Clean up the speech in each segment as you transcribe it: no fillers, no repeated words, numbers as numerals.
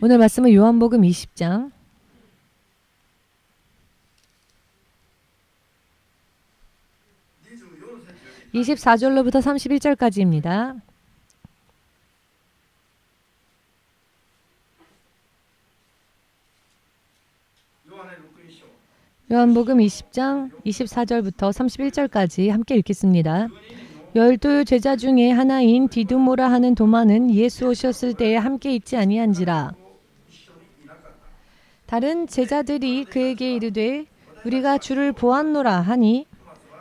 오늘 말씀은 요한복음 20장 24절로부터 31절까지입니다. 요한복음 20장 24절부터 31절까지 함께 읽겠습니다. 12 제자 중에 하나인 디두모라 하는 도마는 예수 오셨을 때에 함께 있지 아니한지라. 다른 제자들이 그에게 이르되 우리가 주를 보았노라 하니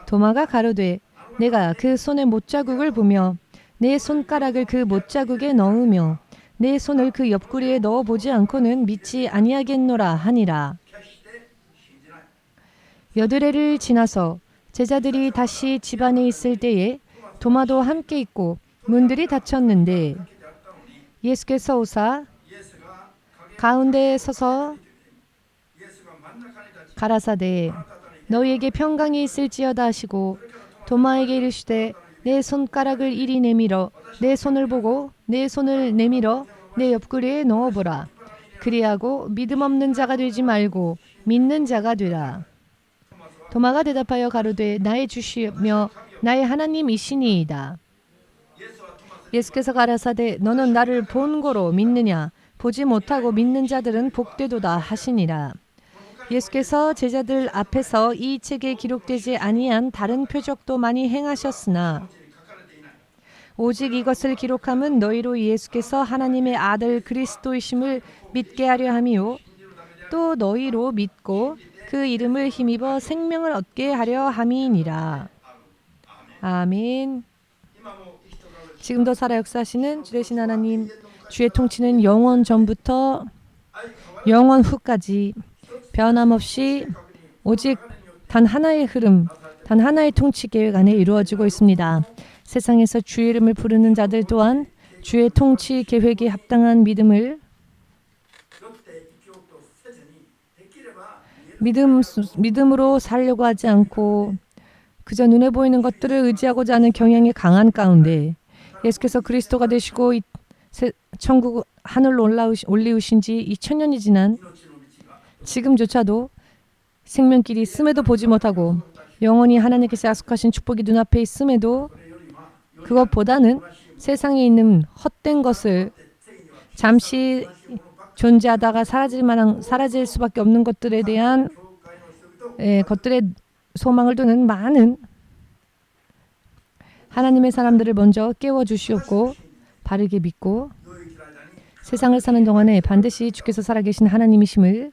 도마가 가로되 내가 그 손의 못자국을 보며 내 손가락을 그 못자국에 넣으며 내 손을 그 옆구리에 넣어보지 않고는 믿지 아니하겠노라 하니라. 여드레를 지나서 제자들이 다시 집 안에 있을 때에 도마도 함께 있고 문들이 닫혔는데 예수께서 오사 가운데에 서서 가라사대 너희에게 평강이 있을지어다 하시고 도마에게 이르시되 내 손가락을 이리 내밀어 내 손을 보고 내 손을 내밀어 내 옆구리에 넣어보라. 그리하고 믿음 없는 자가 되지 말고 믿는 자가 되라. 도마가 대답하여 가로되 나의 주시며 나의 하나님이시니이다. 예수께서 가라사대 너는 나를 본고로 믿느냐 보지 못하고 믿는 자들은 복되도다 하시니라. 예수께서 제자들 앞에서 이 책에 기록되지 아니한 다른 표적도 많이 행하셨으나 오직 이것을 기록함은 너희로 예수께서 하나님의 아들 그리스도이심을 믿게 하려 함이요 또 너희로 믿고 그 이름을 힘입어 생명을 얻게 하려 함이니라. 아멘. 지금도 살아 역사하시는 주 되신 하나님, 주의 통치는 영원 전부터 영원 후까지 변함없이 오직 단 하나의 흐름, 단 하나의 통치 계획 안에 이루어지고 있습니다. 세상에서 주의 이름을 부르는 자들 또한 주의 통치 계획에 합당한 믿음을 믿음으로 살려고 하지 않고 그저 눈에 보이는 것들을 의지하고자 하는 경향이 강한 가운데 예수께서 그리스도가 되시고 천국 하늘로 올리우신 지 2000년이 지난 지금조차도 생명길이 있음에도 보지 못하고 영원히 하나님께서 약속하신 축복이 눈앞에 있음에도 그것보다는 세상에 있는 헛된 것을 잠시 존재하다가 사라질 수밖에 없는 것들에 대한 것들의 소망을 두는 많은 하나님의 사람들을 먼저 깨워주시옵고 바르게 믿고 세상을 사는 동안에 반드시 주께서 살아계신 하나님이심을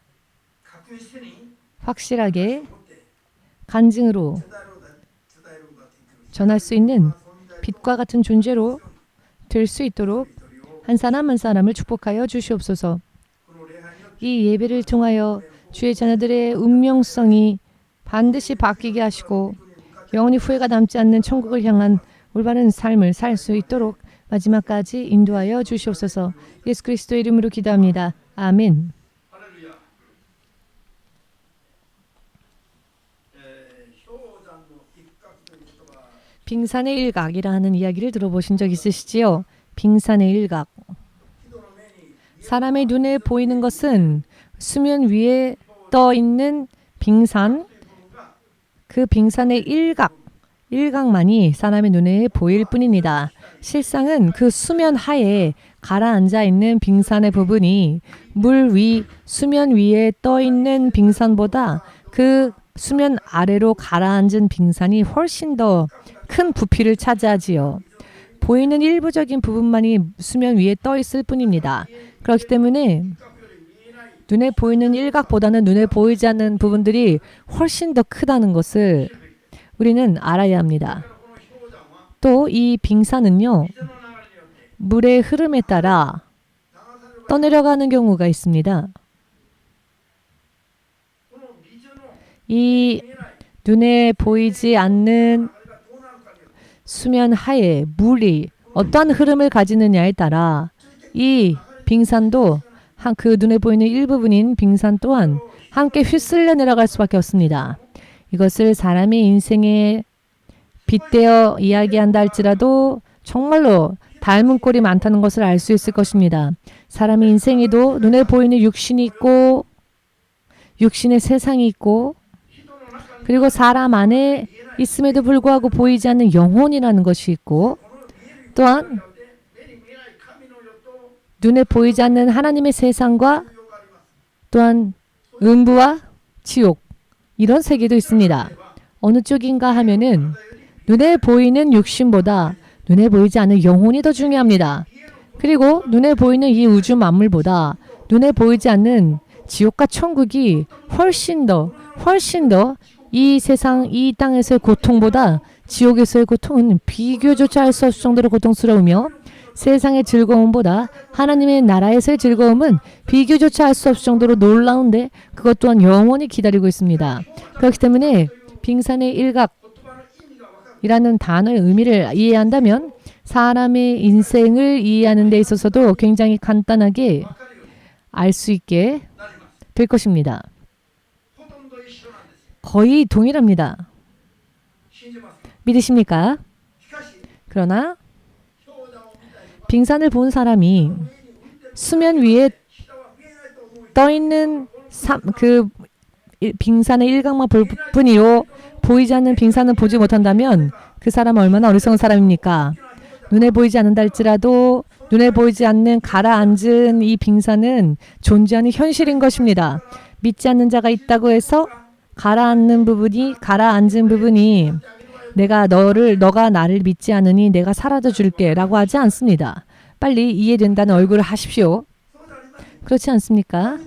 확실하게 간증으로 전할 수 있는 빛과 같은 존재로 될 수 있도록 한 사람 한 사람을 축복하여 주시옵소서. 이 예배를 통하여 주의 자녀들의 운명성이 반드시 바뀌게 하시고 영원히 후회가 남지 않는 천국을 향한 올바른 삶을 살 수 있도록 마지막까지 인도하여 주시옵소서. 예수 그리스도의 이름으로 기도합니다. 아멘. 빙산의 일각이라 하는 이야기를 들어보신 적 있으시지요? 빙산의 일각. 사람의 눈에 보이는 것은 수면 위에 떠 있는 빙산, 그 빙산의 일각만이 사람의 눈에 보일 뿐입니다. 실상은 그 수면 하에 가라앉아 있는 빙산의 부분이 물 위, 수면 위에 떠 있는 빙산보다 그 수면 아래로 가라앉은 빙산이 훨씬 더 큰 부피를 차지하지요. 보이는 일부적인 부분만이 수면 위에 떠 있을 뿐입니다. 그렇기 때문에 눈에 보이는 일각보다는 눈에 보이지 않는 부분들이 훨씬 더 크다는 것을 우리는 알아야 합니다. 또 이 빙산은요, 물의 흐름에 따라 떠내려가는 경우가 있습니다. 이 눈에 보이지 않는 수면 하에 물이 어떠한 흐름을 가지느냐에 따라 이 빙산도 그 눈에 보이는 일부분인 빙산 또한 함께 휩쓸려 내려갈 수밖에 없습니다. 이것을 사람의 인생에 빗대어 이야기한다 할지라도 정말로 닮은 꼴이 많다는 것을 알 수 있을 것입니다. 사람의 인생에도 눈에 보이는 육신이 있고 육신의 세상이 있고 그리고 사람 안에 있음에도 불구하고 보이지 않는 영혼이라는 것이 있고 또한 눈에 보이지 않는 하나님의 세상과 또한 음부와 지옥 이런 세계도 있습니다. 어느 쪽인가 하면은 눈에 보이는 육신보다 눈에 보이지 않는 영혼이 더 중요합니다. 그리고 눈에 보이는 이 우주 만물보다 눈에 보이지 않는 지옥과 천국이 훨씬 더 이 세상 이 땅에서의 고통보다 지옥에서의 고통은 비교조차 할 수 없을 정도로 고통스러우며 세상의 즐거움보다 하나님의 나라에서의 즐거움은 비교조차 할 수 없을 정도로 놀라운데 그것 또한 영원히 기다리고 있습니다. 그렇기 때문에 빙산의 일각이라는 단어의 의미를 이해한다면 사람의 인생을 이해하는 데 있어서도 굉장히 간단하게 알 수 있게 될 것입니다. 거의 동일합니다. 믿으십니까? 그러나 빙산을 본 사람이 수면 위에 떠 있는 그 빙산의 일각만 볼 뿐이요 보이지 않는 빙산은 보지 못한다면 그 사람은 얼마나 어리석은 사람입니까? 눈에 보이지 않는다 할지라도 눈에 보이지 않는 가라앉은 이 빙산은 존재하는 현실인 것입니다. 믿지 않는 자가 있다고 해서 가라앉은 부분이 너가 나를 믿지 않으니 내가 사라져 줄게 라고 하지 않습니다. 빨리 이해된다는 얼굴을 하십시오. 그렇지 않습니까?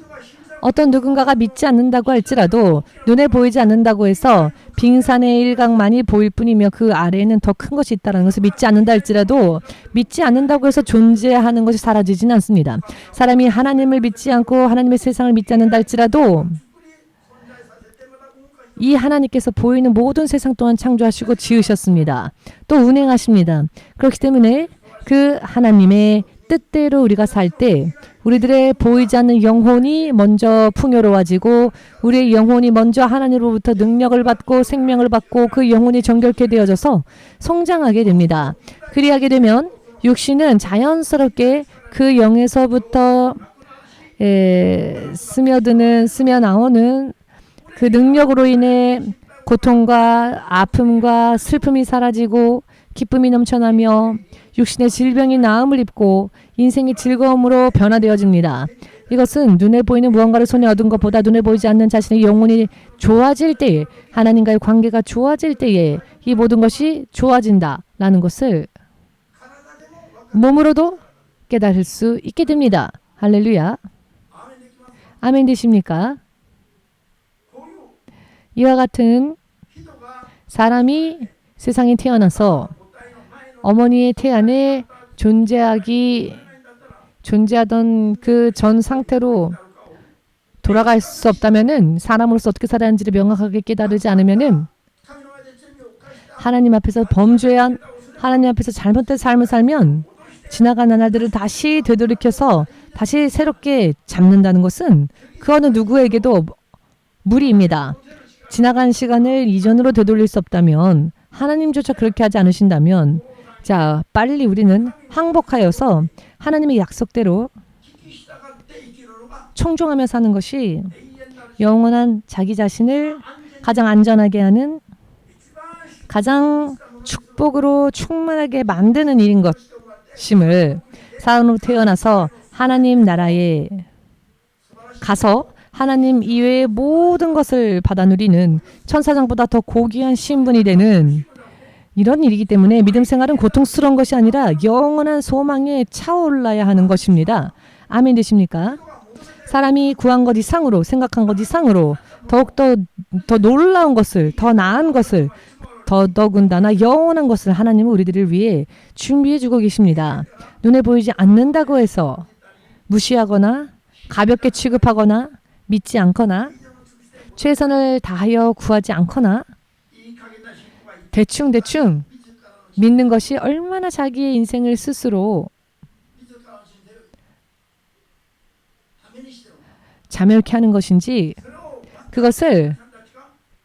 어떤 누군가가 믿지 않는다고 할지라도 눈에 보이지 않는다고 해서 빙산의 일각만이 보일 뿐이며 그 아래에는 더 큰 것이 있다는 것을 믿지 않는다 할지라도 믿지 않는다고 해서 존재하는 것이 사라지지는 않습니다. 사람이 하나님을 믿지 않고 하나님의 세상을 믿지 않는다 할지라도 이 하나님께서 보이는 모든 세상 또한 창조하시고 지으셨습니다. 또 운행하십니다. 그렇기 때문에 그 하나님의 뜻대로 우리가 살 때 우리들의 보이지 않는 영혼이 먼저 풍요로워지고 우리의 영혼이 먼저 하나님으로부터 능력을 받고 생명을 받고 그 영혼이 정결케 되어져서 성장하게 됩니다. 그리하게 되면 육신은 자연스럽게 그 영에서부터 스며 나오는 그 능력으로 인해 고통과 아픔과 슬픔이 사라지고 기쁨이 넘쳐나며 육신의 질병이 나음을 입고 인생의 즐거움으로 변화되어집니다. 이것은 눈에 보이는 무언가를 손에 얻은 것보다 눈에 보이지 않는 자신의 영혼이 좋아질 때에 하나님과의 관계가 좋아질 때에 이 모든 것이 좋아진다라는 것을 몸으로도 깨달을 수 있게 됩니다. 할렐루야. 아멘 되십니까? 이와 같은 사람이 세상에 태어나서 어머니의 태 안에 존재하던 그 전 상태로 돌아갈 수 없다면은 사람으로서 어떻게 살아야하는지를 명확하게 깨달지 않으면은 하나님 앞에서 범죄한 하나님 앞에서 잘못된 삶을 살면 지나간 나날들을 다시 되돌이켜서 다시 새롭게 잡는다는 것은 그 어느 누구에게도 무리입니다. 지나간 시간을 이전으로 되돌릴 수 없다면 하나님조차 그렇게 하지 않으신다면 자, 빨리 우리는 항복하여서 하나님의 약속대로 청종하며 사는 것이 영원한 자기 자신을 가장 안전하게 하는 가장 축복으로 충만하게 만드는 일인 것임을 사람으로 태어나서 하나님 나라에 가서 하나님 이외의 모든 것을 받아 누리는 천사장보다 더 고귀한 신분이 되는 이런 일이기 때문에 믿음 생활은 고통스러운 것이 아니라 영원한 소망에 차올라야 하는 것입니다. 아멘 되십니까? 사람이 구한 것 이상으로 생각한 것 이상으로 더욱더 더 놀라운 것을 더 나은 것을 더더군다나 영원한 것을 하나님은 우리들을 위해 준비해 주고 계십니다. 눈에 보이지 않는다고 해서 무시하거나 가볍게 취급하거나 믿지 않거나 최선을 다하여 구하지 않거나 대충 믿는 것이 얼마나 자기의 인생을 스스로 자멸케 하는 것인지 그것을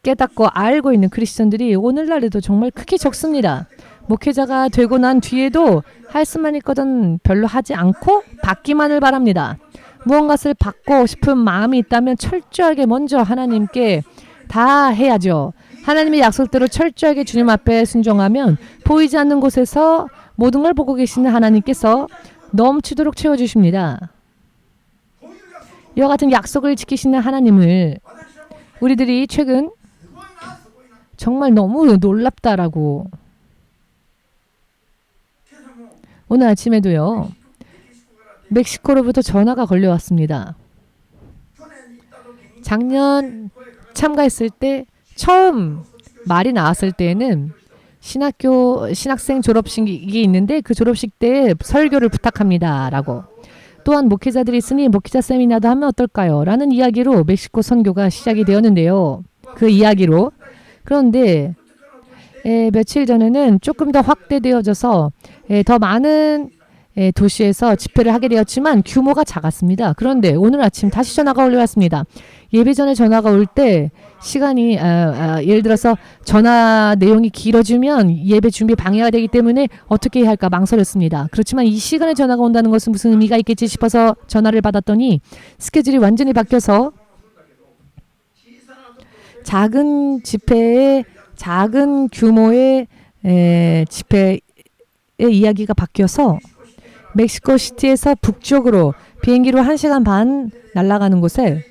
깨닫고 알고 있는 크리스천들이 오늘날에도 정말 크게 적습니다. 목회자가 되고 난 뒤에도 할 수만 있거든 별로 하지 않고 받기만을 바랍니다. 무언가를 받고 싶은 마음이 있다면 철저하게 먼저 하나님께 다 해야죠. 하나님의 약속대로 철저하게 주님 앞에 순종하면 보이지 않는 곳에서 모든 걸 보고 계시는 하나님께서 넘치도록 채워주십니다. 이와 같은 약속을 지키시는 하나님을 우리들이 최근 정말 너무 놀랍다라고 오늘 아침에도요. 멕시코로부터 전화가 걸려왔습니다. 작년 참가했을 때 처음 말이 나왔을 때에는 신학생 졸업식이 있는데 그 졸업식 때 설교를 부탁합니다. 라고. 또한 목회자들이 있으니 목회자 세미나도 하면 어떨까요? 라는 이야기로 멕시코 선교가 시작이 되었는데요. 그 이야기로. 그런데 며칠 전에는 조금 더 확대되어져서 더 많은 도시에서 집회를 하게 되었지만 규모가 작았습니다. 그런데 오늘 아침 다시 전화가 올라왔습니다. 예배 전에 전화가 올 때 시간이 예를 들어서 전화 내용이 길어지면 예배 준비 방해가 되기 때문에 어떻게 해야 할까 망설였습니다. 그렇지만 이 시간에 전화가 온다는 것은 무슨 의미가 있겠지 싶어서 전화를 받았더니 스케줄이 완전히 바뀌어서 작은 집회에 작은 규모의 집회의 이야기가 바뀌어서 멕시코시티에서 북쪽으로 비행기로 1시간 반 날아가는 곳에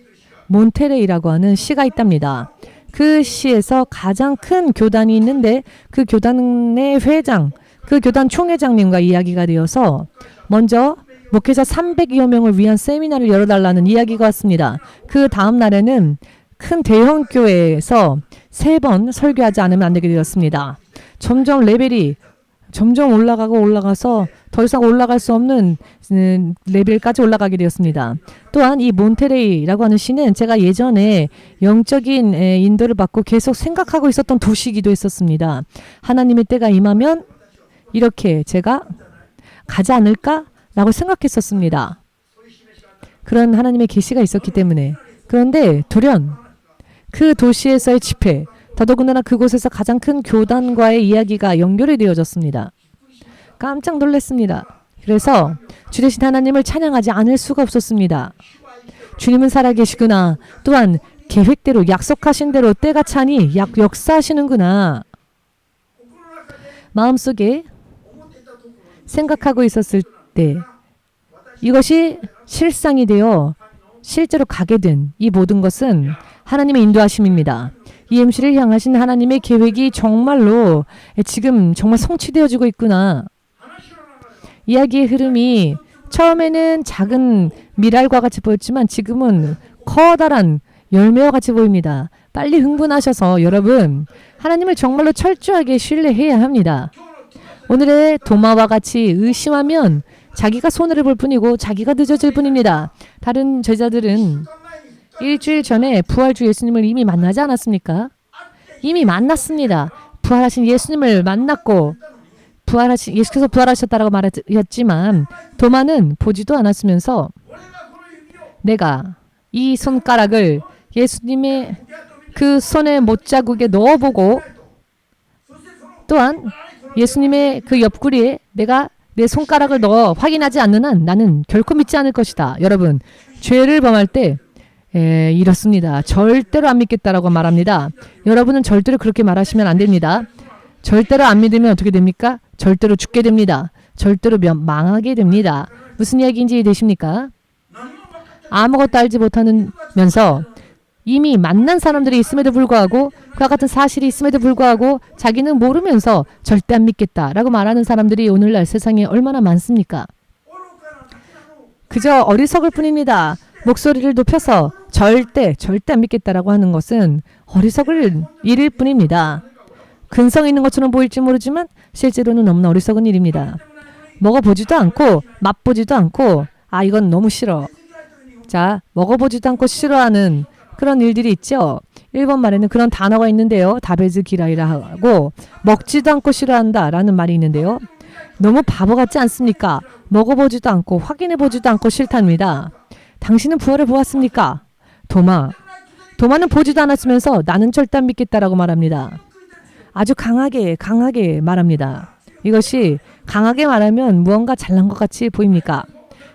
몬테레이라고 하는 시가 있답니다. 그 시에서 가장 큰 교단이 있는데 그 교단의 회장, 그 교단 총회장님과 이야기가 되어서 먼저 목회자 300여 명을 위한 세미나를 열어달라는 이야기가 왔습니다. 그 다음 날에는 큰 대형 교회에서 3번 설교하지 않으면 안 되게 되었습니다. 점점 레벨이 점점 올라가서 더 이상 올라갈 수 없는 레벨까지 올라가게 되었습니다. 또한 이 몬테레이라고 하는 시는 제가 예전에 영적인 인도를 받고 계속 생각하고 있었던 도시이기도 했었습니다. 하나님의 때가 임하면 이렇게 제가 가지 않을까라고 생각했었습니다. 그런 하나님의 계시가 있었기 때문에. 그런데 돌연 그 도시에서의 집회, 더더군다나 그곳에서 가장 큰 교단과의 이야기가 연결이 되어졌습니다. 깜짝 놀랐습니다. 그래서 주 되신 하나님을 찬양하지 않을 수가 없었습니다. 주님은 살아계시구나. 또한 계획대로 약속하신 대로 때가 차니 역사하시는구나. 마음속에 생각하고 있었을 때 이것이 실상이 되어 실제로 가게 된 이 모든 것은 하나님의 인도하심입니다. EMC를 향하신 하나님의 계획이 정말로 지금 정말 성취되어지고 있구나. 이야기의 흐름이 처음에는 작은 미랄과 같이 보였지만 지금은 커다란 열매와 같이 보입니다. 빨리 흥분하셔서 여러분 하나님을 정말로 철저하게 신뢰해야 합니다. 오늘의 도마와 같이 의심하면 자기가 손해를 볼 뿐이고 자기가 늦어질 뿐입니다. 다른 제자들은 일주일 전에 부활주 예수님을 이미 만나지 않았습니까? 이미 만났습니다. 부활하신 예수님을 만났고 예수께서 부활하셨다라고 말했지만 도마는 보지도 않았으면서 내가 이 손가락을 예수님의 그 손의 못자국에 넣어보고 또한 예수님의 그 옆구리에 내가 내 손가락을 넣어 확인하지 않는 한 나는 결코 믿지 않을 것이다. 여러분, 죄를 범할 때 이렇습니다. 절대로 안 믿겠다라고 말합니다. 여러분은 절대로 그렇게 말하시면 안 됩니다. 절대로 안 믿으면 어떻게 됩니까? 절대로 죽게 됩니다. 절대로 망하게 됩니다. 무슨 이야기인지 되십니까? 아무것도 알지 못하면서 이미 만난 사람들이 있음에도 불구하고 그와 같은 사실이 있음에도 불구하고 자기는 모르면서 절대 안 믿겠다라고 말하는 사람들이 오늘날 세상에 얼마나 많습니까? 그저 어리석을 뿐입니다. 목소리를 높여서 절대 안 믿겠다라고 하는 것은 어리석을 일일 뿐입니다. 근성 있는 것처럼 보일지 모르지만 실제로는 너무나 어리석은 일입니다. 먹어보지도 않고 맛보지도 않고 이건 너무 싫어. 자, 먹어보지도 않고 싫어하는 그런 일들이 있죠. 일본 말에는 그런 단어가 있는데요. 다베즈 기라이라 하고 먹지도 않고 싫어한다라는 말이 있는데요. 너무 바보 같지 않습니까? 먹어보지도 않고 확인해보지도 않고 싫답니다. 당신은 부활을 보았습니까? 도마는 보지도 않았으면서 나는 절대 안 믿겠다라고 말합니다. 아주 강하게 말합니다. 이것이 강하게 말하면 무언가 잘난 것 같이 보입니까?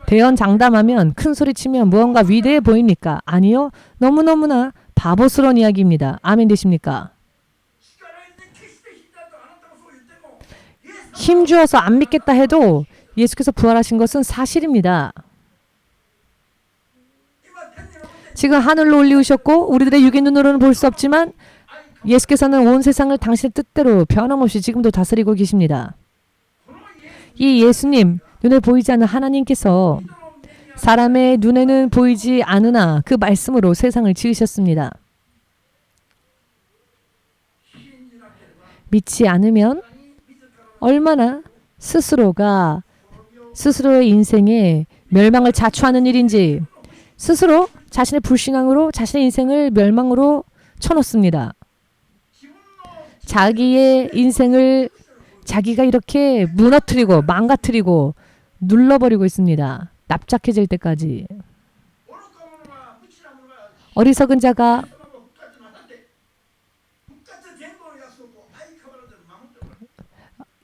대연장담하면 큰 소리치면 무언가 위대해 보입니까? 아니요. 너무너무나 바보스러운 이야기입니다. 아멘 되십니까? 힘주어서 안 믿겠다 해도 예수께서 부활하신 것은 사실입니다. 지금 하늘로 올리우셨고 우리들의 육의 눈으로는 볼 수 없지만 예수께서는 온 세상을 당신의 뜻대로 변함없이 지금도 다스리고 계십니다. 이 예수님, 눈에 보이지 않는 하나님께서 사람의 눈에는 보이지 않으나 그 말씀으로 세상을 지으셨습니다. 믿지 않으면 얼마나 스스로의 인생에 멸망을 자초하는 일인지 스스로 자신의 불신앙으로 자신의 인생을 멸망으로 쳐놓습니다. 자기의 인생을 자기가 이렇게 무너뜨리고 망가뜨리고 눌러버리고 있습니다. 납작해질 때까지. 어리석은 자가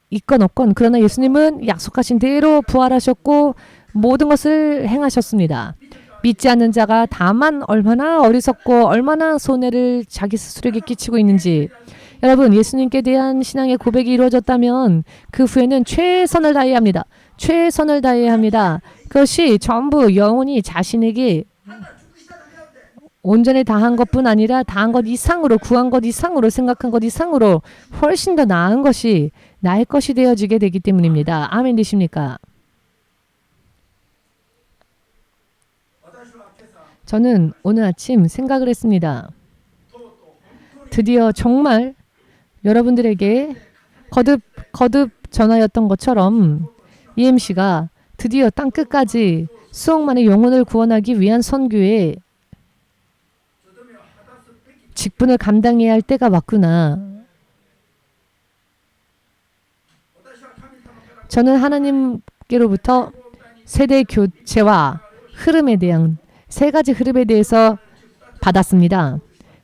있건 없건 그러나 예수님은 약속하신 대로 부활하셨고 모든 것을 행하셨습니다. 믿지 않는 자가 다만 얼마나 어리석고 얼마나 손해를 자기 스스로에게 끼치고 있는지 여러분 예수님께 대한 신앙의 고백이 이루어졌다면 그 후에는 최선을 다해야 합니다. 최선을 다해야 합니다. 그것이 전부 영원히 자신에게 온전히 다한 것뿐 아니라 다한 것 이상으로 구한 것 이상으로 생각한 것 이상으로 훨씬 더 나은 것이 나의 것이 되어지게 되기 때문입니다. 아멘 되십니까? 저는 오늘 아침 생각을 했습니다. 드디어 정말 여러분들에게 거듭 전하였던 것처럼 EMC가 드디어 땅끝까지 수억만의 영혼을 구원하기 위한 선교에 직분을 감당해야 할 때가 왔구나. 저는 하나님께로부터 세대 교체와 흐름에 대한 세 가지 흐름에 대해서 받았습니다.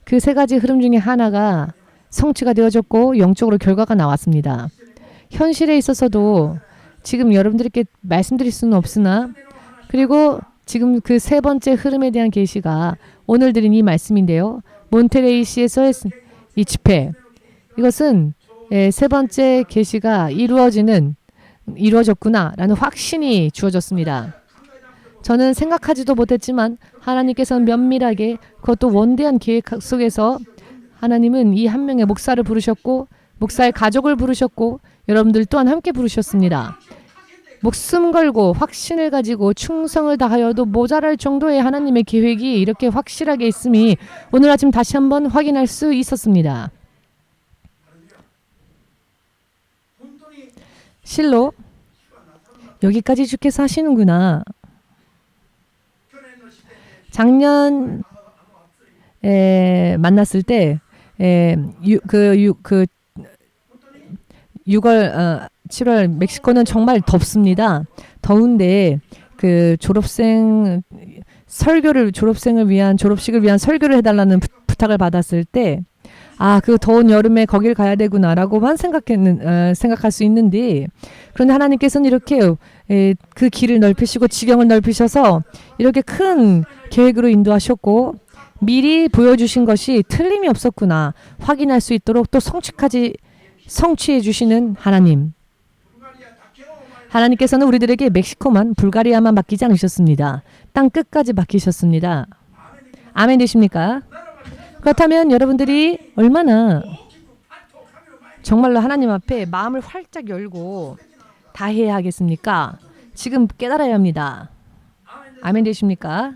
그 세 가지 흐름 중에 하나가 성취가 되어졌고 영적으로 결과가 나왔습니다. 현실에 있어서도 지금 여러분들께 말씀드릴 수는 없으나 그리고 지금 그 세 번째 흐름에 대한 계시가 오늘 드린 이 말씀인데요. 몬테레이시에서의 이 집회 이것은 세 번째 계시가 이루어졌구나라는 확신이 주어졌습니다. 저는 생각하지도 못했지만 하나님께서는 면밀하게 그것도 원대한 계획 속에서 하나님은 이 한 명의 목사를 부르셨고 목사의 가족을 부르셨고 여러분들 또한 함께 부르셨습니다. 목숨 걸고 확신을 가지고 충성을 다하여도 모자랄 정도의 하나님의 계획이 이렇게 확실하게 있음이 오늘 아침 다시 한번 확인할 수 있었습니다. 실로 여기까지 주께서 하시는구나. 작년 만났을 때 6월 7월 멕시코는 정말 덥습니다. 더운데 그 졸업생을 위한 졸업식을 위한 설교를 해달라는 부탁을 받았을 때 그 더운 여름에 거길 가야 되구나라고만 생각할 수 있는데 그런데 하나님께서는 이렇게 그 길을 넓히시고 지경을 넓히셔서 이렇게 큰 계획으로 인도하셨고 미리 보여주신 것이 틀림이 없었구나 확인할 수 있도록 또 성취해 주시는 하나님. 하나님께서는 우리들에게 멕시코만 불가리아만 맡기지 않으셨습니다. 땅 끝까지 맡기셨습니다. 아멘 되십니까? 그렇다면 여러분들이 얼마나 정말로 하나님 앞에 마음을 활짝 열고 다해야 하겠습니까? 지금 깨달아야 합니다. 아멘 되십니까?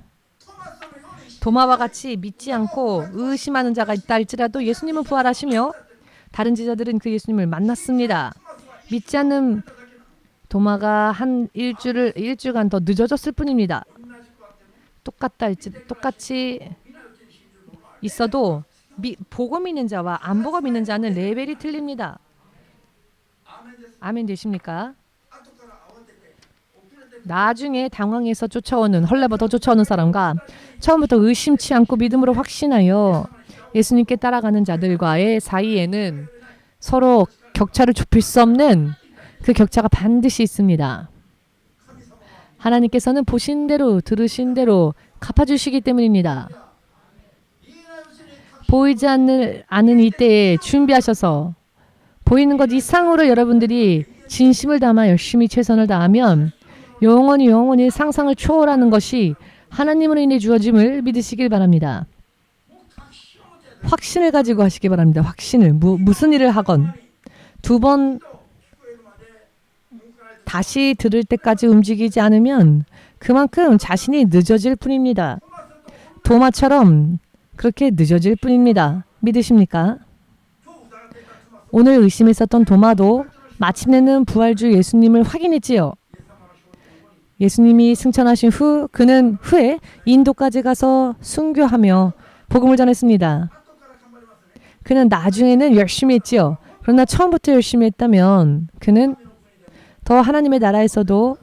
도마와 같이 믿지 않고 의심하는 자가 있다 할지라도 예수님은 부활하시며 다른 제자들은 그 예수님을 만났습니다. 믿지 않는 도마가 한 일주일간 더 늦어졌을 뿐입니다. 똑같이 있어도 보고 믿는 자와 안 보고 믿는 자는 레벨이 틀립니다. 아멘 되십니까? 나중에 당황해서 쫓아오는 헐레버터 쫓아오는 사람과 처음부터 의심치 않고 믿음으로 확신하여 예수님께 따라가는 자들과의 사이에는 서로 격차를 좁힐 수 없는 그 격차가 반드시 있습니다. 하나님께서는 보신 대로 들으신 대로 갚아주시기 때문입니다. 보이지 않는 이때에 준비하셔서 보이는 것 이상으로 여러분들이 진심을 담아 열심히 최선을 다하면 영원히 상상을 초월하는 것이 하나님으로 인해 주어짐을 믿으시길 바랍니다. 확신을 가지고 하시기 바랍니다. 확신을. 무슨 일을 하건 두 번 다시 들을 때까지 움직이지 않으면 그만큼 자신이 늦어질 뿐입니다. 도마처럼 그렇게 늦어질 뿐입니다. 믿으십니까? 오늘 의심했었던 도마도 마침내는 부활주 예수님을 확인했지요. 예수님이 승천하신 후 그는 후에 인도까지 가서 순교하며 복음을 전했습니다. 그는 나중에는 열심히 했지요. 그러나 처음부터 열심히 했다면 그는 더 하나님의 나라에서도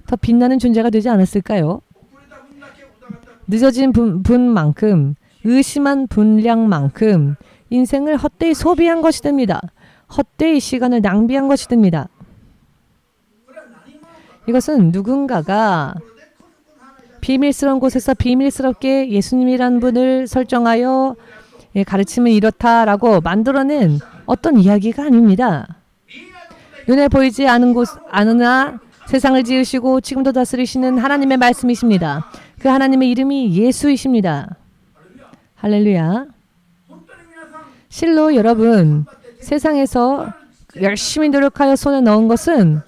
더 빛나는 존재가 되지 않았을까요? 늦어진 분만큼 의심한 분량만큼 인생을 헛되이 소비한 것이 됩니다. 헛되이 시간을 낭비한 것이 됩니다. 이것은 누군가가 비밀스러운 곳에서 비밀스럽게 예수님이라는 분을 설정하여 가르침은 이렇다라고 만들어낸 어떤 이야기가 아닙니다. 눈에 보이지 않으나 세상을 지으시고 지금도 다스리시는 하나님의 말씀이십니다. 그 하나님의 이름이 예수이십니다. 할렐루야. 실로 여러분 세상에서 열심히 노력하여 손에 넣은 것은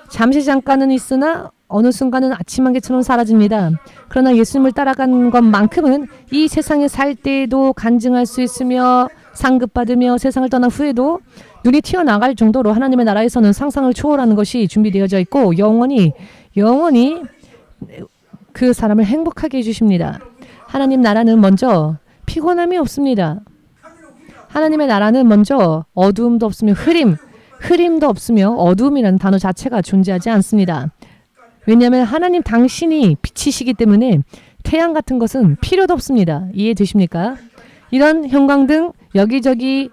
잠깐은 있으나 어느 순간은 아침 안개처럼 사라집니다. 그러나 예수님을 따라가는 것만큼은 이 세상에 살 때에도 간증할 수 있으며 상급받으며 세상을 떠난 후에도 눈이 튀어나갈 정도로 하나님의 나라에서는 상상을 초월하는 것이 준비되어져 있고 영원히 그 사람을 행복하게 해주십니다. 하나님 나라는 먼저 피곤함이 없습니다. 하나님의 나라는 먼저 어두움도 없으며 흐림도 없으며 어두움이라는 단어 자체가 존재하지 않습니다. 왜냐하면 하나님 당신이 빛이시기 때문에 태양 같은 것은 필요도 없습니다. 이해되십니까? 이런 형광등 여기저기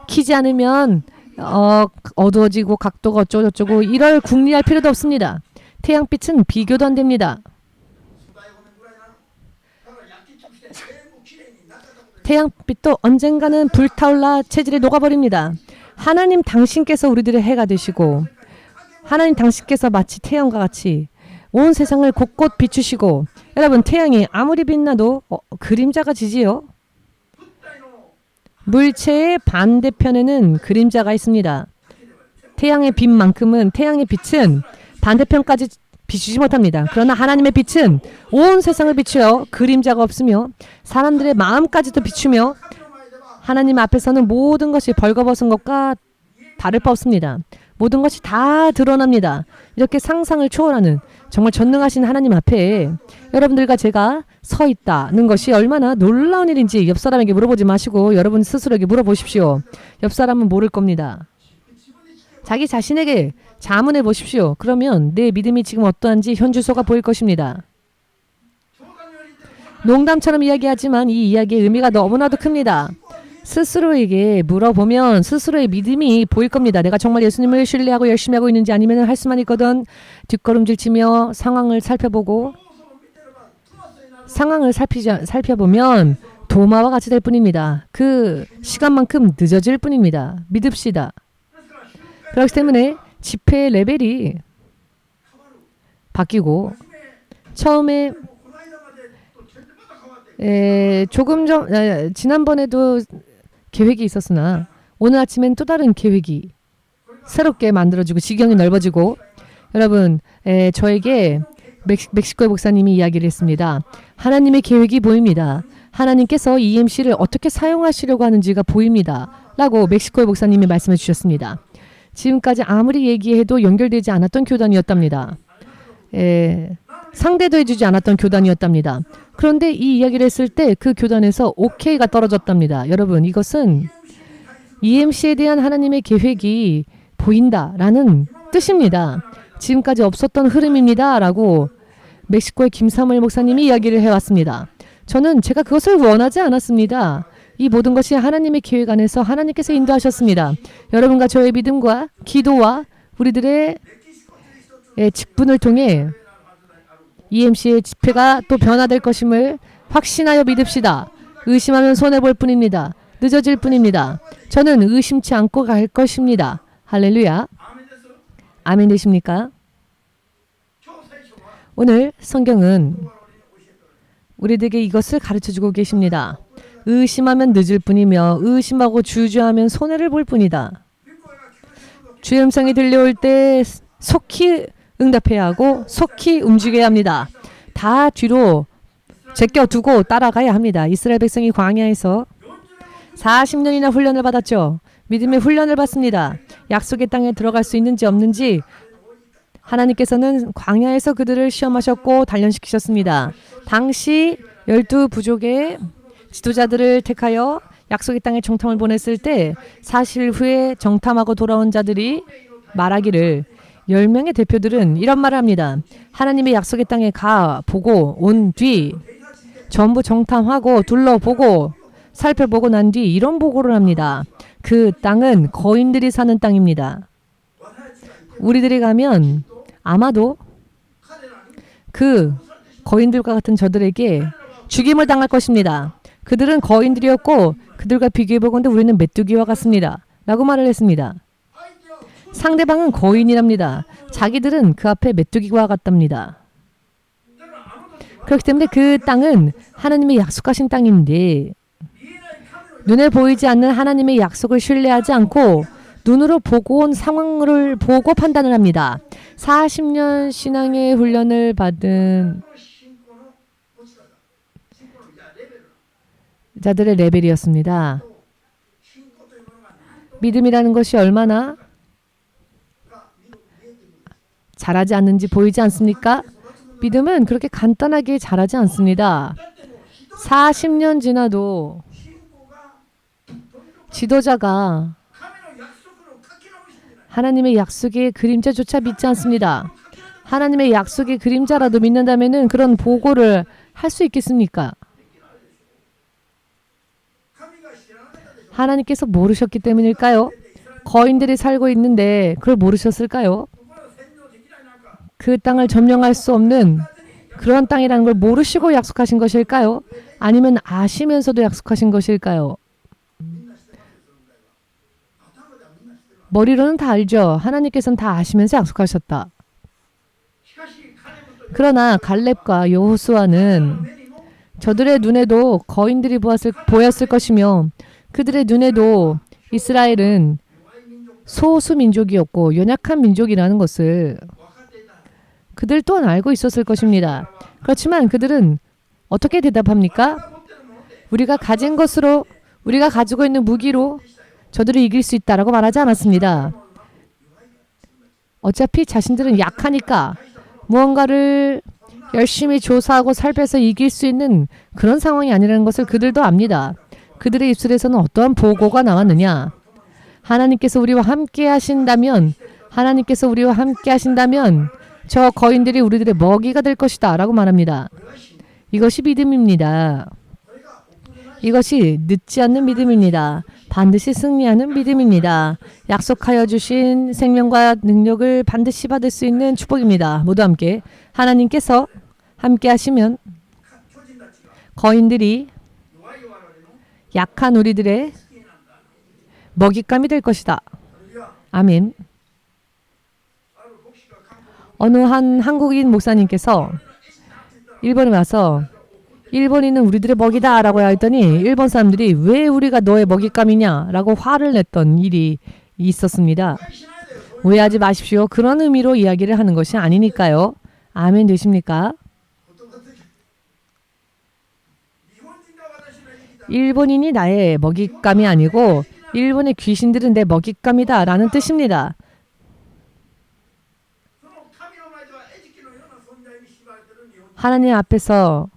키지 않으면 어두워지고 각도가 어쩌고저쩌고 이럴 궁리할 필요도 없습니다. 태양빛은 비교도 안 됩니다. 태양빛도 언젠가는 불타올라 체질에 녹아버립니다. 하나님 당신께서 우리들의 해가 되시고 하나님 당신께서 마치 태양과 같이 온 세상을 곳곳 비추시고 여러분 태양이 아무리 빛나도 그림자가 지지요. 물체의 반대편에는 그림자가 있습니다. 태양의 빛만큼은 태양의 빛은 반대편까지 비추지 못합니다. 그러나 하나님의 빛은 온 세상을 비추어 그림자가 없으며 사람들의 마음까지도 비추며 하나님 앞에서는 모든 것이 벌거벗은 것과 다를 바 없습니다. 모든 것이 다 드러납니다. 이렇게 상상을 초월하는 정말 전능하신 하나님 앞에 여러분들과 제가 서 있다는 것이 얼마나 놀라운 일인지 옆 사람에게 물어보지 마시고 여러분 스스로에게 물어보십시오. 옆 사람은 모를 겁니다. 자기 자신에게 자문해 보십시오. 그러면 내 믿음이 지금 어떠한지 현주소가 보일 것입니다. 농담처럼 이야기하지만 이 이야기의 의미가 너무나도 큽니다. 스스로에게 물어보면 스스로의 믿음이 보일 겁니다. 내가 정말 예수님을 신뢰하고 열심히 하고 있는지 아니면 할 수만 있거든 뒷걸음질 치며 상황을 살펴보고 상황을 살펴보면 도마와 같이 될 뿐입니다. 그 시간만큼 늦어질 뿐입니다. 믿읍시다. 그렇기 때문에 집회의 레벨이 바뀌고 처음에 지난번에도 계획이 있었으나 오늘 아침엔 또 다른 계획이 새롭게 만들어지고 지경이 넓어지고 여러분 저에게 멕시코의 목사님이 이야기를 했습니다. 하나님의 계획이 보입니다. 하나님께서 EMC를 어떻게 사용하시려고 하는지가 보입니다. 라고 멕시코의 목사님이 말씀해 주셨습니다. 지금까지 아무리 얘기해도 연결되지 않았던 교단이었답니다. 상대도 해주지 않았던 교단이었답니다. 그런데 이 이야기를 했을 때 그 교단에서 OK가 떨어졌답니다. 여러분 이것은 EMC에 대한 하나님의 계획이 보인다라는 뜻입니다. 지금까지 없었던 흐름입니다. 라고 멕시코의 김사무엘 목사님이 이야기를 해왔습니다. 저는 제가 그것을 원하지 않았습니다. 이 모든 것이 하나님의 계획 안에서 하나님께서 인도하셨습니다. 여러분과 저의 믿음과 기도와 우리들의 직분을 통해 EMC의 집회가 또 변화될 것임을 확신하여 믿읍시다. 의심하면 손해볼 뿐입니다. 늦어질 뿐입니다. 저는 의심치 않고 갈 것입니다. 할렐루야. 아멘 되십니까? 오늘 성경은 우리들에게 이것을 가르쳐주고 계십니다. 의심하면 늦을 뿐이며 의심하고 주저하면 손해를 볼 뿐이다. 주의 음성이 들려올 때 속히 응답해야 하고 속히 움직여야 합니다. 다 뒤로 제껴두고 따라가야 합니다. 이스라엘 백성이 광야에서 40년이나 훈련을 받았죠. 믿음의 훈련을 받습니다. 약속의 땅에 들어갈 수 있는지 없는지 하나님께서는 광야에서 그들을 시험하셨고 단련시키셨습니다. 당시 12부족의 지도자들을 택하여 약속의 땅에 정탐을 보냈을 때 40일 후에 정탐하고 돌아온 자들이 말하기를 10명의 대표들은 이런 말을 합니다. 하나님의 약속의 땅에 가 보고 온 뒤 전부 정탐하고 둘러보고 살펴보고 난 뒤 이런 보고를 합니다. 그 땅은 거인들이 사는 땅입니다. 우리들이 가면 아마도 그 거인들과 같은 저들에게 죽임을 당할 것입니다. 그들은 거인들이었고 그들과 비교해보건대 우리는 메뚜기와 같습니다. 라고 말을 했습니다. 상대방은 거인이랍니다. 자기들은 그 앞에 메뚜기와 같답니다. 그렇기 때문에 그 땅은 하나님의 약속하신 땅인데 눈에 보이지 않는 하나님의 약속을 신뢰하지 않고 눈으로 보고 온 상황을 보고 판단을 합니다. 40년 신앙의 훈련을 받은 자들의 레벨이었습니다. 믿음이라는 것이 얼마나 자라지 않는지 보이지 않습니까? 믿음은 그렇게 간단하게 자라지 않습니다. 40년 지나도 지도자가 하나님의 약속의 그림자조차 믿지 않습니다. 하나님의 약속의 그림자라도 믿는다면 그런 보고를 할 수 있겠습니까? 하나님께서 모르셨기 때문일까요? 거인들이 살고 있는데 그걸 모르셨을까요? 그 땅을 점령할 수 없는 그런 땅이라는 걸 모르시고 약속하신 것일까요? 아니면 아시면서도 약속하신 것일까요? 머리로는 다 알죠. 하나님께서는 다 아시면서 약속하셨다. 그러나 갈렙과 여호수아는 저들의 눈에도 거인들이 보였을 것이며 그들의 눈에도 이스라엘은 소수 민족이었고 연약한 민족이라는 것을 그들 또한 알고 있었을 것입니다. 그렇지만 그들은 어떻게 대답합니까? 우리가 가진 것으로 우리가 가지고 있는 무기로 저들을 이길 수 있다라고 말하지 않았습니다. 어차피 자신들은 약하니까 무언가를 열심히 조사하고 살펴서 이길 수 있는 그런 상황이 아니라는 것을 그들도 압니다. 그들의 입술에서는 어떠한 보고가 나왔느냐? 하나님께서 우리와 함께 하신다면 저 거인들이 우리들의 먹이가 될 것이다 라고 말합니다. 이것이 믿음입니다. 이것이 늦지 않는 믿음입니다. 반드시 승리하는 믿음입니다. 약속하여 주신 생명과 능력을 반드시 받을 수 있는 축복입니다. 모두 함께 하나님께서 함께 하시면 거인들이 약한 우리들의 먹잇감이 될 것이다. 아멘. 어느 한 한국인 목사님께서 일본에 와서 일본인은 우리들의 먹이다 라고 했더니 일본 사람들이 왜 우리가 너의 먹잇감이냐 라고 화를 냈던 일이 있었습니다. 오해하지 마십시오. 그런 의미로 이야기를 하는 것이 아니니까요. 아멘 되십니까? 일본인이 나의 먹잇감이 아니고 일본의 귀신들은 내 먹잇감이다 라는 뜻입니다. 하나님 앞에서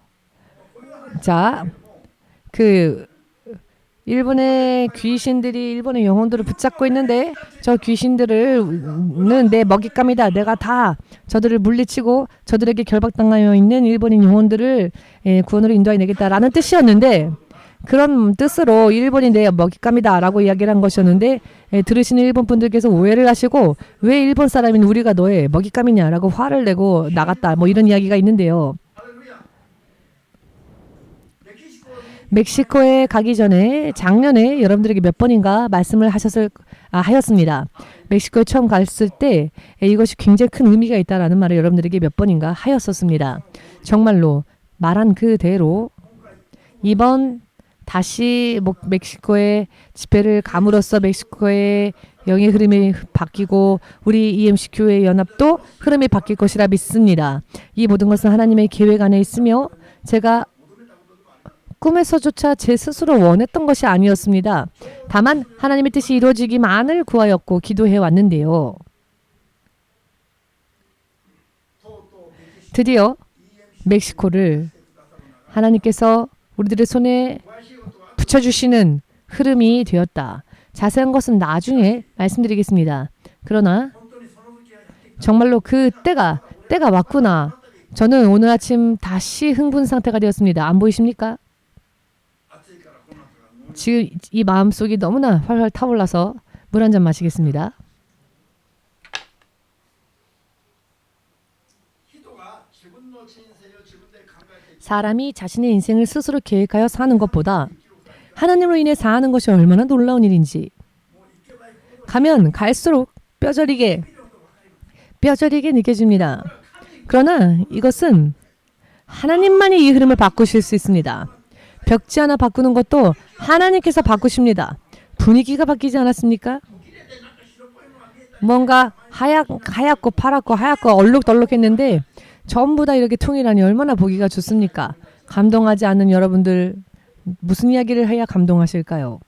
일본의 귀신들이 일본의 영혼들을 붙잡고 있는데 저 귀신들은 내 먹잇감이다. 내가 다 저들을 물리치고 저들에게 결박당하여 있는 일본인 영혼들을 구원으로 인도해 내겠다라는 뜻이었는데 그런 뜻으로 일본이 내 먹잇감이다 라고 이야기를 한 것이었는데 들으시는 일본 분들께서 오해를 하시고 왜 일본 사람인 우리가 너의 먹잇감이냐라고 화를 내고 나갔다 뭐 이런 이야기가 있는데요. 멕시코에 가기 전에 작년에 여러분들에게 몇 번인가 말씀을 하였습니다. 멕시코에 처음 갔을 때 이것이 굉장히 큰 의미가 있다라는 말을 여러분들에게 몇 번인가 하였었습니다. 정말로 말한 그대로 이번 다시 멕시코에 집회를 감으로써 멕시코의 영의 흐름이 바뀌고 우리 EMC 교회 연합도 흐름이 바뀔 것이라 믿습니다. 이 모든 것은 하나님의 계획 안에 있으며 제가 꿈에서조차 제 스스로 원했던 것이 아니었습니다. 다만 하나님의 뜻이 이루어지기만을 구하였고 기도해 왔는데요. 드디어 멕시코를 하나님께서 우리들의 손에 붙여주시는 흐름이 되었다. 자세한 것은 나중에 말씀드리겠습니다. 그러나 정말로 그 때가 왔구나. 저는 오늘 아침 다시 흥분 상태가 되었습니다. 안 보이십니까? 지금 이 마음속이 너무나 활활 타올라서 물 한 잔 마시겠습니다. 사람이 자신의 인생을 스스로 계획하여 사는 것보다 하나님으로 인해 사는 것이 얼마나 놀라운 일인지 가면 갈수록 뼈저리게 느껴집니다. 그러나 이것은 하나님만이 이 흐름을 바꾸실 수 있습니다. 벽지 하나 바꾸는 것도 하나님께서 바꾸십니다. 분위기가 바뀌지 않았습니까? 뭔가 하얗고 파랗고 하얗고 얼룩덜룩했는데 전부 다 이렇게 통일하니 얼마나 보기가 좋습니까? 감동하지 않는 여러분들 무슨 이야기를 해야 감동하실까요?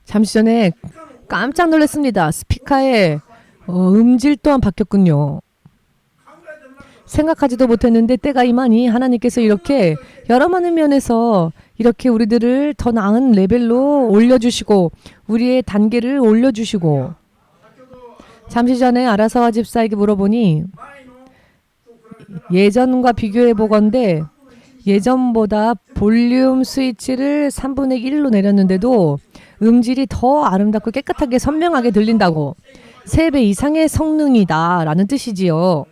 잠시 전에 깜짝 놀랐습니다. 스피커의 음질 또한 바뀌었군요. 생각하지도 못했는데 때가 이마니 하나님께서 이렇게 여러 많은 면에서 이렇게 우리들을 더 나은 레벨로 올려주시고 우리의 단계를 올려주시고 잠시 전에 아라사와 집사에게 물어보니 예전과 비교해 보건대 예전보다 볼륨 스위치를 3분의 1로 내렸는데도 음질이 더 아름답고 깨끗하게 선명하게 들린다고 3배 이상의 성능이다 라는 뜻이지요.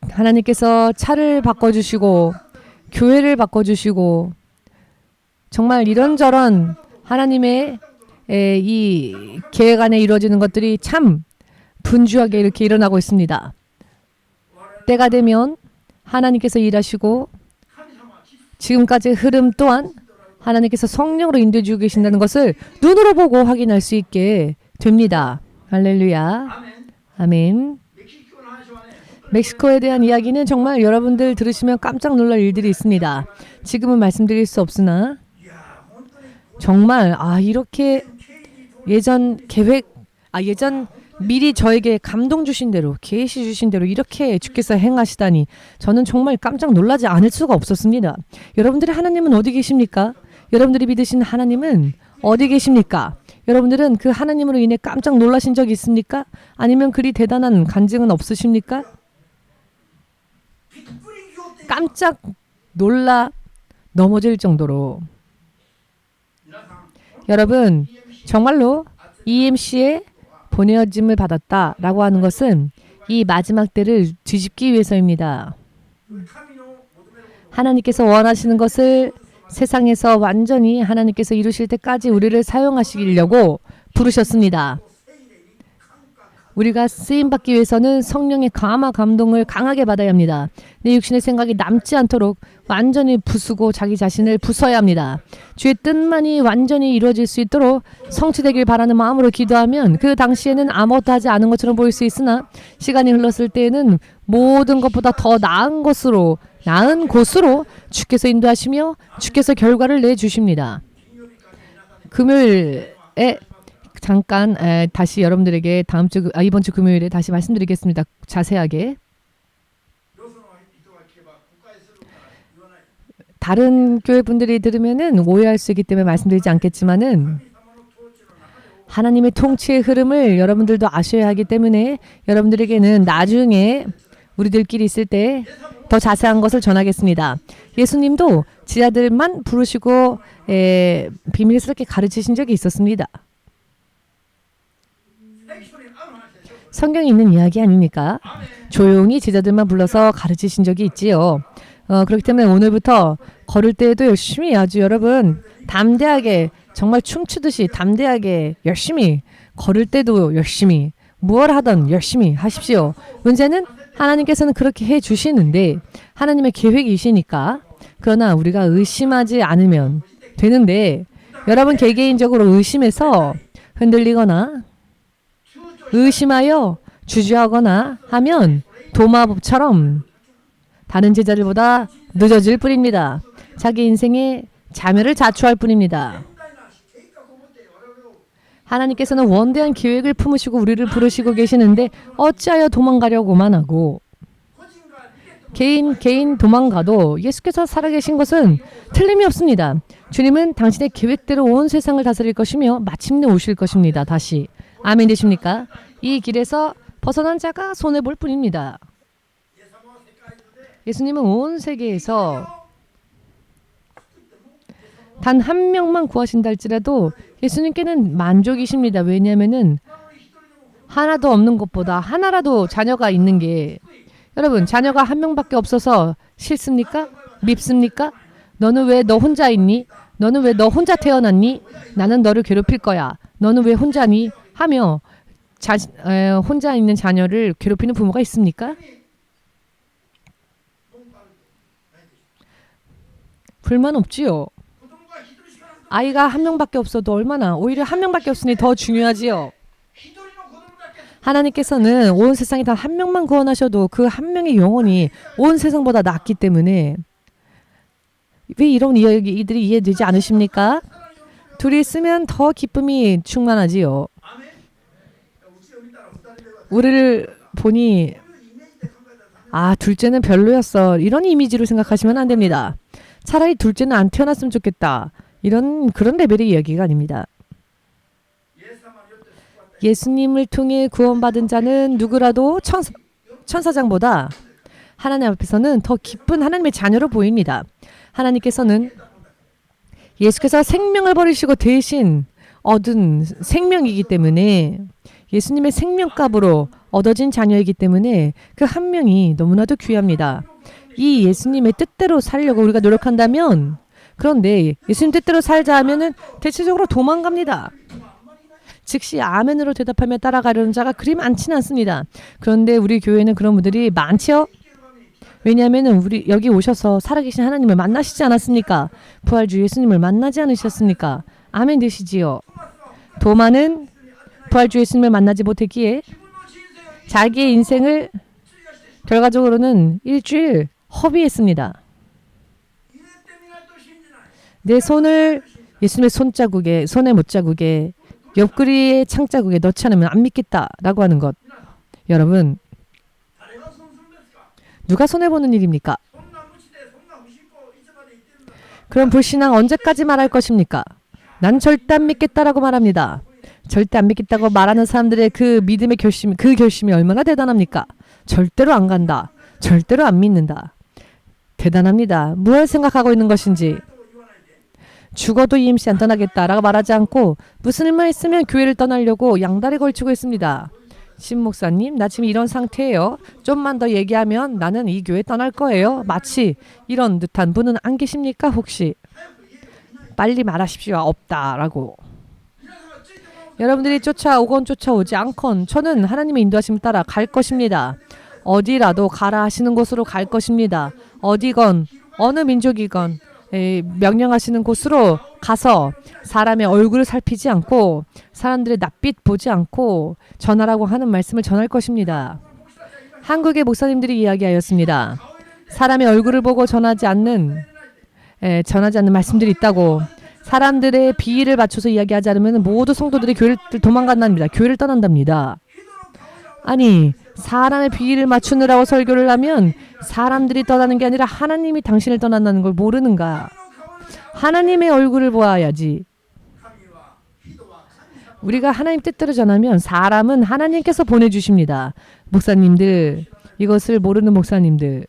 하나님께서 차를 바꿔주시고 교회를 바꿔주시고 정말 이런저런 하나님의 이 계획 안에 이루어지는 것들이 참 분주하게 이렇게 일어나고 있습니다. 때가 되면 하나님께서 일하시고 지금까지의 흐름 또한 하나님께서 성령으로 인도해 주고 계신다는 것을 눈으로 보고 확인할 수 있게 됩니다. 할렐루야. 아멘. 멕시코에 대한 이야기는 정말 여러분들 들으시면 깜짝 놀랄 일들이 있습니다. 지금은 말씀드릴 수 없으나 정말 이렇게 예전 미리 저에게 감동 주신 대로 계시 주신 대로 이렇게 주께서 행하시다니 저는 정말 깜짝 놀라지 않을 수가 없었습니다. 여러분들의 하나님은 어디 계십니까? 여러분들이 믿으신 하나님은 어디 계십니까? 여러분들은 그 하나님으로 인해 깜짝 놀라신 적이 있습니까? 아니면 그리 대단한 간증은 없으십니까? 깜짝 놀라 넘어질 정도로 여러분 정말로 EMC에 보내어짐을 받았다라고 하는 것은 이 마지막 때를 뒤집기 위해서입니다. 하나님께서 원하시는 것을 세상에서 완전히 하나님께서 이루실 때까지 우리를 사용하시려고 부르셨습니다. 우리가 쓰임받기 위해서는 성령의 감화 감동을 강하게 받아야 합니다. 내 육신의 생각이 남지 않도록 완전히 부수고 자기 자신을 부숴야 합니다. 주의 뜻만이 완전히 이루어질 수 있도록 성취되길 바라는 마음으로 기도하면 그 당시에는 아무것도 하지 않은 것처럼 보일 수 있으나 시간이 흘렀을 때에는 모든 것보다 더 나은 곳으로 주께서 인도하시며 주께서 결과를 내주십니다. 금요일에 잠깐 다시 여러분들에게 이번 주 금요일에 다시 말씀드리겠습니다. 자세하게. 다른 교회 분들이 들으면은 오해할 수 있기 때문에 말씀드리지 않겠지만은 하나님의 통치의 흐름을 여러분들도 아셔야 하기 때문에 여러분들에게는 나중에 우리들끼리 있을 때 더 자세한 것을 전하겠습니다. 예수님도 제자들만 부르시고 비밀스럽게 가르치신 적이 있었습니다. 성경에 있는 이야기 아닙니까? 조용히 제자들만 불러서 가르치신 적이 있지요. 그렇기 때문에 오늘부터 걸을 때에도 열심히 아주 여러분 담대하게 정말 춤추듯이 담대하게 열심히 걸을 때도 열심히 무엇을 하든 열심히 하십시오. 문제는 하나님께서는 그렇게 해주시는데 하나님의 계획이시니까 그러나 우리가 의심하지 않으면 되는데 여러분 개개인적으로 의심해서 흔들리거나 의심하여 주저하거나 하면 도마법처럼 다른 제자들보다 늦어질 뿐입니다. 자기 인생에 자멸을 자초할 뿐입니다. 하나님께서는 원대한 계획을 품으시고 우리를 부르시고 계시는데 어찌하여 도망가려고만 하고 개인 도망가도 예수께서 살아계신 것은 틀림이 없습니다. 주님은 당신의 계획대로 온 세상을 다스릴 것이며 마침내 오실 것입니다. 다시 아멘 되십니까? 이 길에서 벗어난 자가 손해볼 뿐입니다. 예수님은 온 세계에서 단 한 명만 구하신다 할지라도 예수님께는 만족이십니다. 왜냐하면 하나도 없는 것보다 하나라도 자녀가 있는 게 여러분 자녀가 한 명밖에 없어서 싫습니까? 밉습니까? 너는 왜 너 혼자 있니? 너는 왜 너 혼자 태어났니? 나는 너를 괴롭힐 거야. 너는 왜 혼자니? 하며 혼자 있는 자녀를 괴롭히는 부모가 있습니까? 불만 없지요. 아이가 한 명밖에 없어도 얼마나 오히려 한 명밖에 없으니 더 중요하지요. 하나님께서는 온 세상에 단 한 명만 구원하셔도 그 한 명의 영혼이 온 세상보다 낫기 때문에 왜 이런 이야기들이 이해되지 않으십니까? 둘이 있으면 더 기쁨이 충만하지요. 우리를 보니 둘째는 별로였어. 이런 이미지로 생각하시면 안 됩니다. 차라리 둘째는 안 태어났으면 좋겠다. 그런 레벨의 이야기가 아닙니다. 예수님을 통해 구원받은 자는 누구라도 천사장보다 하나님 앞에서는 더 기쁜 하나님의 자녀로 보입니다. 하나님께서는 예수께서 생명을 버리시고 대신 얻은 생명이기 때문에 예수님의 생명값으로 얻어진 자녀이기 때문에 그 한 명이 너무나도 귀합니다. 이 예수님의 뜻대로 살려고 우리가 노력한다면 그런데 예수님 뜻대로 살자 하면은 대체적으로 도망갑니다. 즉시 아멘으로 대답하며 따라가려는 자가 그리 많지는 않습니다. 그런데 우리 교회는 그런 분들이 많지요. 왜냐하면 우리 여기 오셔서 살아계신 하나님을 만나시지 않았습니까? 부활주 예수님을 만나지 않으셨습니까? 아멘 되시지요. 도마는 부활주 예수님을 만나지 못했기에 자기의 인생을 결과적으로는 일주일 허비했습니다. 내 손을 예수님의 손의 못자국에 옆구리의 창자국에 넣지 않으면 안 믿겠다라고 하는 것. 여러분, 누가 손해보는 일입니까? 그럼 불신앙 언제까지 말할 것입니까? 난 절대 안 믿겠다라고 말합니다. 절대 안 믿겠다고 말하는 사람들의 그 믿음의 결심이 얼마나 대단합니까? 절대로 안 간다. 절대로 안 믿는다. 대단합니다. 무엇을 생각하고 있는 것인지. 죽어도 EMC 안 떠나겠다라고 말하지 않고 무슨 일만 있으면 교회를 떠나려고 양다리 걸치고 있습니다. 신 목사님, 나 지금 이런 상태예요. 좀만 더 얘기하면 나는 이 교회 떠날 거예요. 마치 이런 듯한 분은 안 계십니까? 혹시 빨리 말하십시오. 없다라고. 여러분들이 쫓아오건 쫓아오지 않건 저는 하나님의 인도하심을 따라 갈 것입니다. 어디라도 가라 하시는 곳으로 갈 것입니다. 어디건 어느 민족이건 명령하시는 곳으로 가서 사람의 얼굴을 살피지 않고 사람들의 낯빛 보지 않고 전하라고 하는 말씀을 전할 것입니다. 한국의 목사님들이 이야기하였습니다. 사람의 얼굴을 보고 전하지 않는 말씀들이 있다고. 사람들의 비위를 맞춰서 이야기하지 않으면 모두 성도들이 교회를 도망간답니다. 교회를 떠난답니다. 아니, 사람의 비위를 맞추느라고 설교를 하면 사람들이 떠나는 게 아니라 하나님이 당신을 떠난다는 걸 모르는가? 하나님의 얼굴을 보아야지. 우리가 하나님 뜻대로 전하면 사람은 하나님께서 보내주십니다. 목사님들, 이것을 모르는 목사님들,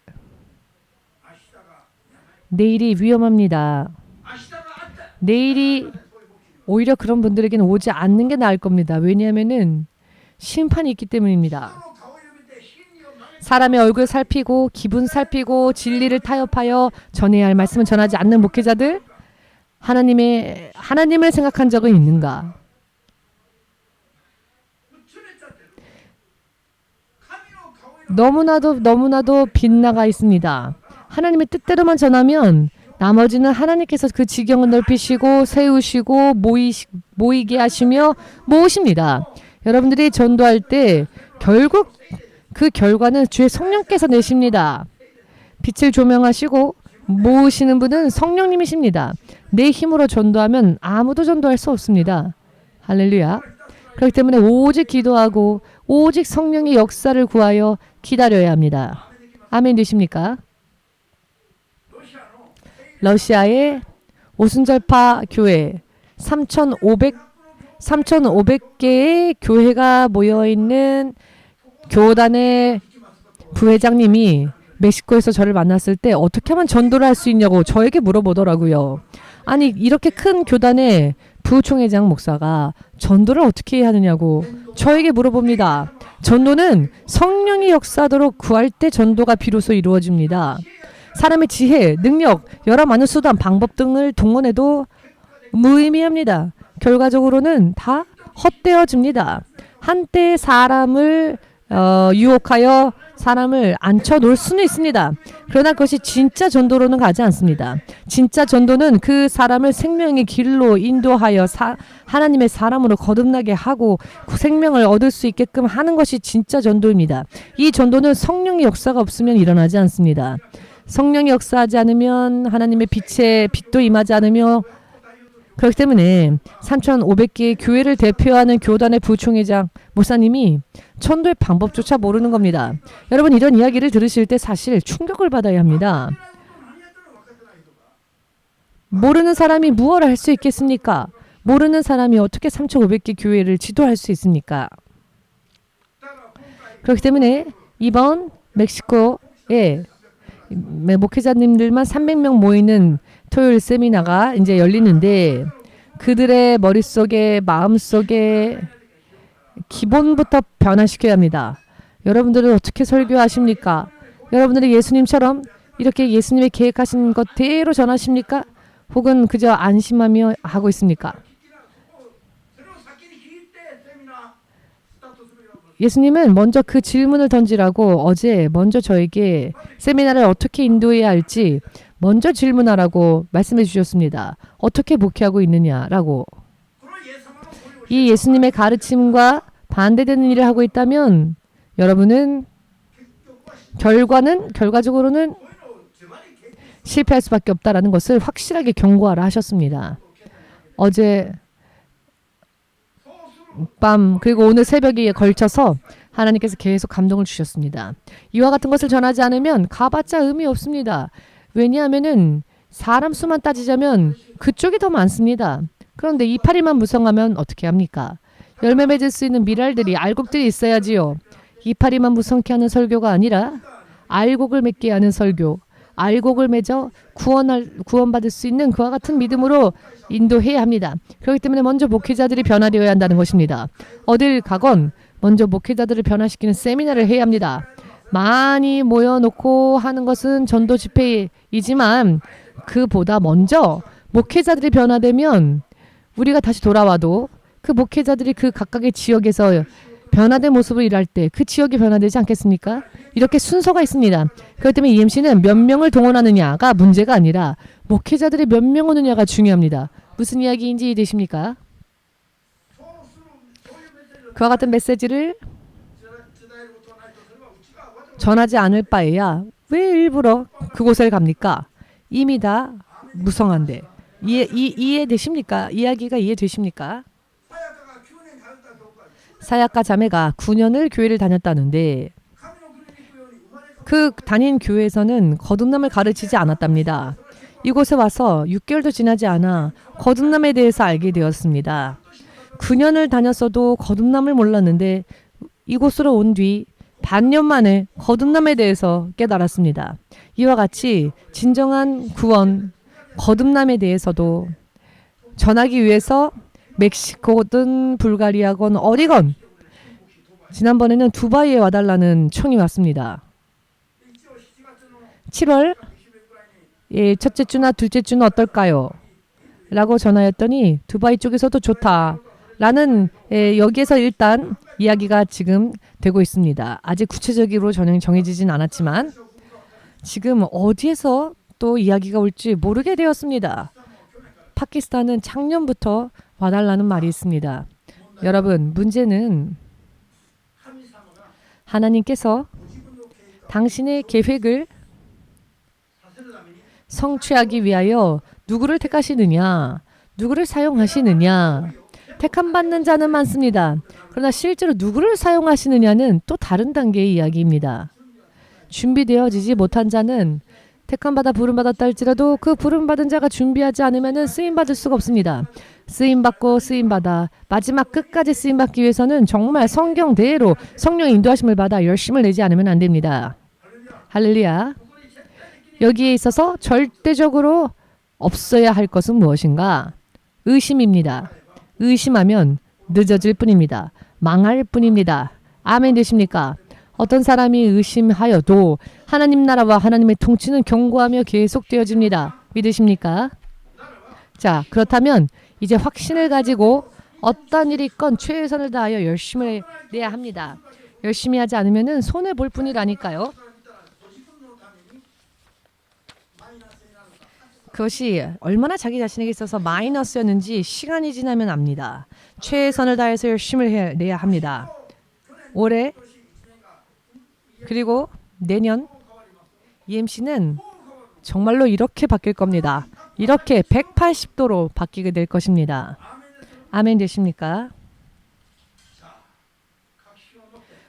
내일이 위험합니다. 내일이 오히려 그런 분들에게는 오지 않는 게 나을 겁니다. 왜냐하면은 심판이 있기 때문입니다. 사람의 얼굴 살피고 기분 살피고 진리를 타협하여 전해야 할 말씀을 전하지 않는 목회자들, 하나님을 생각한 적은 있는가? 너무나도 빗나가 있습니다. 하나님의 뜻대로만 전하면 나머지는 하나님께서 그 지경을 넓히시고 세우시고 모이게 하시며 모으십니다. 여러분들이 전도할 때 결국 그 결과는 주의 성령께서 내십니다. 빛을 조명하시고 모으시는 분은 성령님이십니다. 내 힘으로 전도하면 아무도 전도할 수 없습니다. 할렐루야. 그렇기 때문에 오직 기도하고 오직 성령의 역사를 구하여 기다려야 합니다. 아멘 되십니까? 러시아의 오순절파 교회 3,500개의 교회가 모여있는 교단의 부회장님이 멕시코에서 저를 만났을 때 어떻게 하면 전도를 할 수 있냐고 저에게 물어보더라고요. 아니 이렇게 큰 교단의 부총회장 목사가 전도를 어떻게 해야 하느냐고 저에게 물어봅니다. 전도는 성령이 역사하도록 구할 때 전도가 비로소 이루어집니다. 사람의 지혜, 능력, 여러 많은 수단, 방법 등을 동원해도 무의미합니다. 결과적으로는 다 헛되어집니다. 한때 사람을 유혹하여 사람을 앉혀놓을 수는 있습니다. 그러나 그것이 진짜 전도로는 가지 않습니다. 진짜 전도는 그 사람을 생명의 길로 인도하여 하나님의 사람으로 거듭나게 하고 그 생명을 얻을 수 있게끔 하는 것이 진짜 전도입니다. 이 전도는 성령의 역사가 없으면 일어나지 않습니다. 성령이 역사하지 않으면 하나님의 빛도 임하지 않으며 그렇기 때문에 3,500개의 교회를 대표하는 교단의 부총회장 목사님이 전도의 방법조차 모르는 겁니다. 여러분 이런 이야기를 들으실 때 사실 충격을 받아야 합니다. 모르는 사람이 무엇을 할 수 있겠습니까? 모르는 사람이 어떻게 3,500개 교회를 지도할 수 있습니까? 그렇기 때문에 이번 멕시코에 목회자님들만 300명 모이는 토요일 세미나가 이제 열리는데 그들의 머릿속에 마음속에 기본부터 변화시켜야 합니다. 여러분들은 어떻게 설교하십니까? 여러분들은 예수님처럼 이렇게 예수님이 계획하신 것대로 전하십니까? 혹은 그저 안심하며 하고 있습니까? 예수님은 먼저 그 질문을 던지라고 어제 먼저 저에게 세미나를 어떻게 인도해야 할지 먼저 질문하라고 말씀해 주셨습니다. 어떻게 목회하고 있느냐라고. 이 예수님의 가르침과 반대되는 일을 하고 있다면 여러분은 결과적으로는 실패할 수밖에 없다라는 것을 확실하게 경고하라 하셨습니다. 어제 밤 그리고 오늘 새벽에 걸쳐서 하나님께서 계속 감동을 주셨습니다. 이와 같은 것을 전하지 않으면 가봤자 의미 없습니다. 왜냐하면은 사람 수만 따지자면 그쪽이 더 많습니다. 그런데 이파리만 무성하면 어떻게 합니까? 열매 맺을 수 있는 밀알들이 알곡들이 있어야지요. 이파리만 무성케 하는 설교가 아니라 알곡을 맺게 하는 설교. 알곡을 맺어 구원받을 수 있는 그와 같은 믿음으로 인도해야 합니다. 그렇기 때문에 먼저 목회자들이 변화되어야 한다는 것입니다. 어딜 가건 먼저 목회자들을 변화시키는 세미나를 해야 합니다. 많이 모여놓고 하는 것은 전도 집회이지만 그보다 먼저 목회자들이 변화되면 우리가 다시 돌아와도 그 목회자들이 그 각각의 지역에서 변화된 모습을 일할 때 그 지역이 변화되지 않겠습니까? 이렇게 순서가 있습니다. 그렇기 때문에 EMC는 몇 명을 동원하느냐가 문제가 아니라 목회자들이 몇 명 오느냐가 중요합니다. 무슨 이야기인지 이해되십니까? 그와 같은 메시지를 전하지 않을 바에야 왜 일부러 그곳을 갑니까? 이미 다 무성한데. 이해되십니까? 이야기가 이해되십니까? 사약과 자매가 9년을 교회를 다녔다는데 그 다닌 교회에서는 거듭남을 가르치지 않았답니다. 이곳에 와서 6개월도 지나지 않아 거듭남에 대해서 알게 되었습니다. 9년을 다녔어도 거듭남을 몰랐는데 이곳으로 온 뒤 반년 만에 거듭남에 대해서 깨달았습니다. 이와 같이 진정한 구원, 거듭남에 대해서도 전하기 위해서 멕시코든 불가리아건 어디건 지난번에는 두바이에 와달라는 청이 왔습니다. 7월 첫째 주나 둘째 주는 어떨까요? 라고 전하였더니 두바이 쪽에서도 좋다. 라는 여기에서 일단 이야기가 지금 되고 있습니다. 아직 구체적으로 정해지진 않았지만 지금 어디에서 또 이야기가 올지 모르게 되었습니다. 파키스탄은 작년부터 와달라는 말이 있습니다. 여러분, 문제는 하나님께서 당신의 계획을 성취하기 위하여 누구를 택하시느냐, 누구를 사용하시느냐. 택함받는 자는 많습니다. 그러나 실제로 누구를 사용하시느냐는 또 다른 단계의 이야기입니다. 준비되어지지 못한 자는 택함받아 부름받았다 할지라도 그 부름받은 자가 준비하지 않으면 쓰임받을 수가 없습니다. 쓰임받고 쓰임받아 마지막 끝까지 쓰임받기 위해서는 정말 성경대로 성령의 인도하심을 받아 열심을 내지 않으면 안 됩니다. 할렐루야. 여기에 있어서 절대적으로 없어야 할 것은 무엇인가? 의심입니다. 의심하면 늦어질 뿐입니다. 망할 뿐입니다. 아멘 되십니까? 어떤 사람이 의심하여도 하나님 나라와 하나님의 통치는 견고하며 계속되어집니다. 믿으십니까? 자, 그렇다면 이제 확신을 가지고 어떤 일이 있건 최선을 다하여 열심을 내야 합니다. 열심히 하지 않으면 손해 볼 뿐이라니까요. 그것이 얼마나 자기 자신에게 있어서 마이너스였는지 시간이 지나면 압니다. 최선을 다해서 열심을 내야 합니다. 올해 그리고 내년 EMC는 정말로 이렇게 바뀔 겁니다. 이렇게 180도로 바뀌게 될 것입니다. 아멘 되십니까?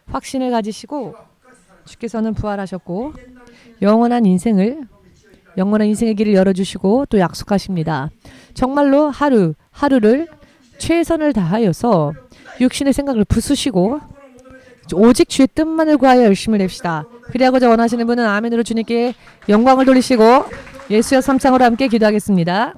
확신을 가지시고 주께서는 부활하셨고 영원한 인생의 길을 열어주시고 또 약속하십니다. 정말로 하루를 최선을 다하여서 육신의 생각을 부수시고 오직 주의 뜻만을 구하여 열심을 냅시다. 그리하고자 원하시는 분은 아멘으로 주님께 영광을 돌리시고 예수여 삼창으로 함께 기도하겠습니다.